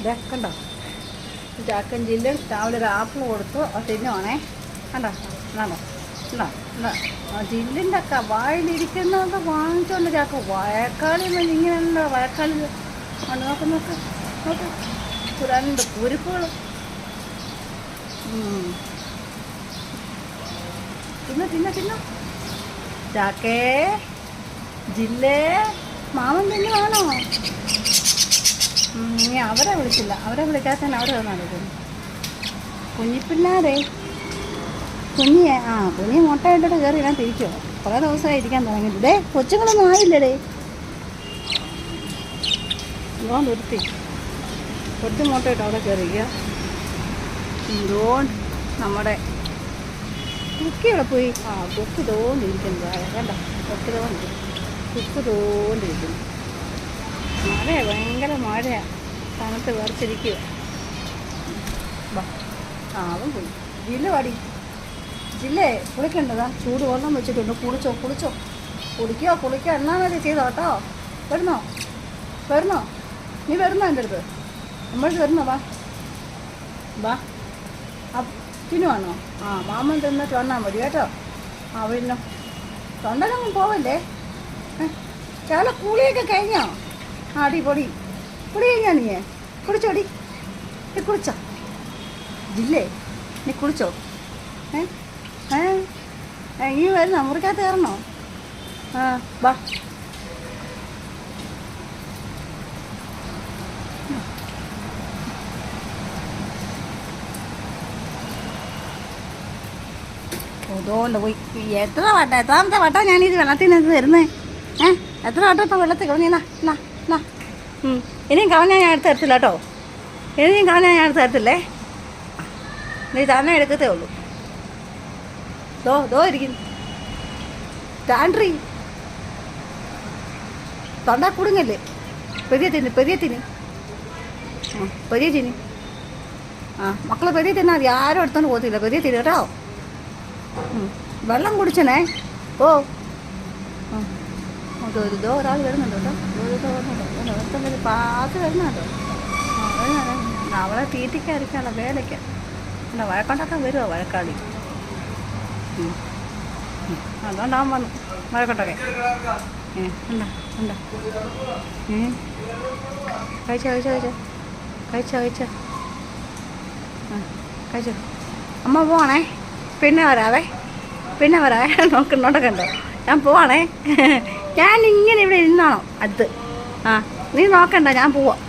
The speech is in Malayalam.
ഇതേ കണ്ടോ, ചാക്കൻ ജില്ലും രാവിലെ ഒരു ആപ്പിൾ കൊടുത്തു. അത് തിന്നുവാണേ. കണ്ടോ കണ്ടോ കണ്ടോ കണ്ടോ ആ ജില്ലിൻ്റെ ഒക്കെ വായിലിരിക്കുന്നതൊക്കെ വാങ്ങിച്ചോണ്ട് ചാക്ക വഴക്കാളി ഇങ്ങനെയുള്ള വഴക്കാളി നോക്ക് നോക്ക് നോക്ക്, രണ്ട് കുരുക്കുകൾ. തിന്നോ തിന്നോ തിന്നോ ചാക്കേ ജില്ലേ. മാമൻ തിന്നുവാണോ? നീ അവരെ വിളിച്ചില്ല, അവരെ വിളിക്കാത്തന്നെ അവരെ നടക്കുന്നു. കുഞ്ഞിപ്പിള്ളാരെ കുഞ്ഞിയെ കുഞ്ഞി മുട്ടയിട്ടിട്ട് കയറി ഞാൻ തിരിക്കുമോ? കുറേ ദിവസമായി ഇരിക്കാൻ തുടങ്ങിയിട്ട്. ഡേ കൊച്ചുങ്ങളൊന്നും ആയില്ലേ? ഇതോ നിർത്തി കൊച്ചു മുട്ടയിട്ട് അവിടെ കയറിക്കുക. ഇതുകൊണ്ട് നമ്മുടെ കുക്കി ഇവിടെ പോയി. കുക്ക് തോന്നിരിക്കുന്നത് വേണ്ട, കുക്ക് തോന്നിരിക്കുന്നു. മഴയാണ്, ഭയങ്കര മഴയാണ്. തണുത്ത് വിറച്ചിരിക്കുക. അവൻ പോയി. ജില്ല പാടി ജില്ലേ കുളിക്കണ്ടതാ, ചൂട് വെള്ളം വെച്ചിട്ടുണ്ട്. കുളിക്കോ എന്നാ മതി ചെയ്തോ കേട്ടോ. വരുന്നോ നീ വരുന്നോ എൻ്റെ അടുത്ത്? നമ്മളടുത്ത് വരുന്നോ? വാ തിന്നുവാണോ? മാമൻ തിന്നിട്ട് വന്നാൽ മതി കേട്ടോ. പിന്നെ തൊണ്ടനൊന്നും പോവല്ലേ. ചില കുളിയൊക്കെ കഴിഞ്ഞോ? അടിപൊളി കുളി കഴിഞ്ഞാ? നീ കുളിച്ചോടി? നീ കുളിച്ചോ ജില്ലേ? നീ കുളിച്ചോ? നീ വരുന്നോ? മുറിക്കകത്ത് കയറണോ? വാ. ഓതോണ്ട് പോയി. എത്രാമത്തെ വട്ടം ഞാനിത് വെള്ളത്തിൽ നിന്ന് വരുന്നേ? എത്ര വട്ടം ഇപ്പോൾ വെള്ളത്തിൽ കളഞ്ഞ? ഇനിയും കളഞ്ഞാൽ ഞാൻ എടുത്ത് തരത്തില്ല കേട്ടോ. ഞാൻ എടുത്ത് തരത്തില്ലേ. നീ തന്നെ എടുക്കത്തേ ഉള്ളൂ. ദോ ഇരിക്കുന്നു ടാൻഡ്രി. തൊണ്ട കുടുങ്ങല്ലേ? പെരിയ തിന്ന്. മക്കളെ പെരിയ തിന്നാൽ മതി. ആരും എടുത്തോണ്ട് പോകത്തില്ല. പെരിയ തിന്ന് കേട്ടോ. വെള്ളം കുടിച്ചണേ. ഇതോ ഒരാൾ വരുന്നുണ്ട് കേട്ടോ. പാത്ത് വരുന്നുണ്ടോ? അവളെ തീറ്റിക്കായിരിക്കാനുള്ള വേലയ്ക്ക് എന്താ വഴക്കൊണ്ടാക്കാൻ വരുമോ വഴക്കാളി? അതുകൊണ്ടാവാൻ വന്നു വഴക്കൊണ്ടൊക്കെ. കഴിച്ചോ. അമ്മ പോവാണേ. പിന്നെ വരാവേ. നോക്കണ്ടോ? ഞാൻ പോവാണേ. ഞാൻ ഇങ്ങനെ ഇവിടെ ഇരുന്നാണോ അടുത്ത്? നീ നോക്കണ്ട, ഞാൻ പോവാം.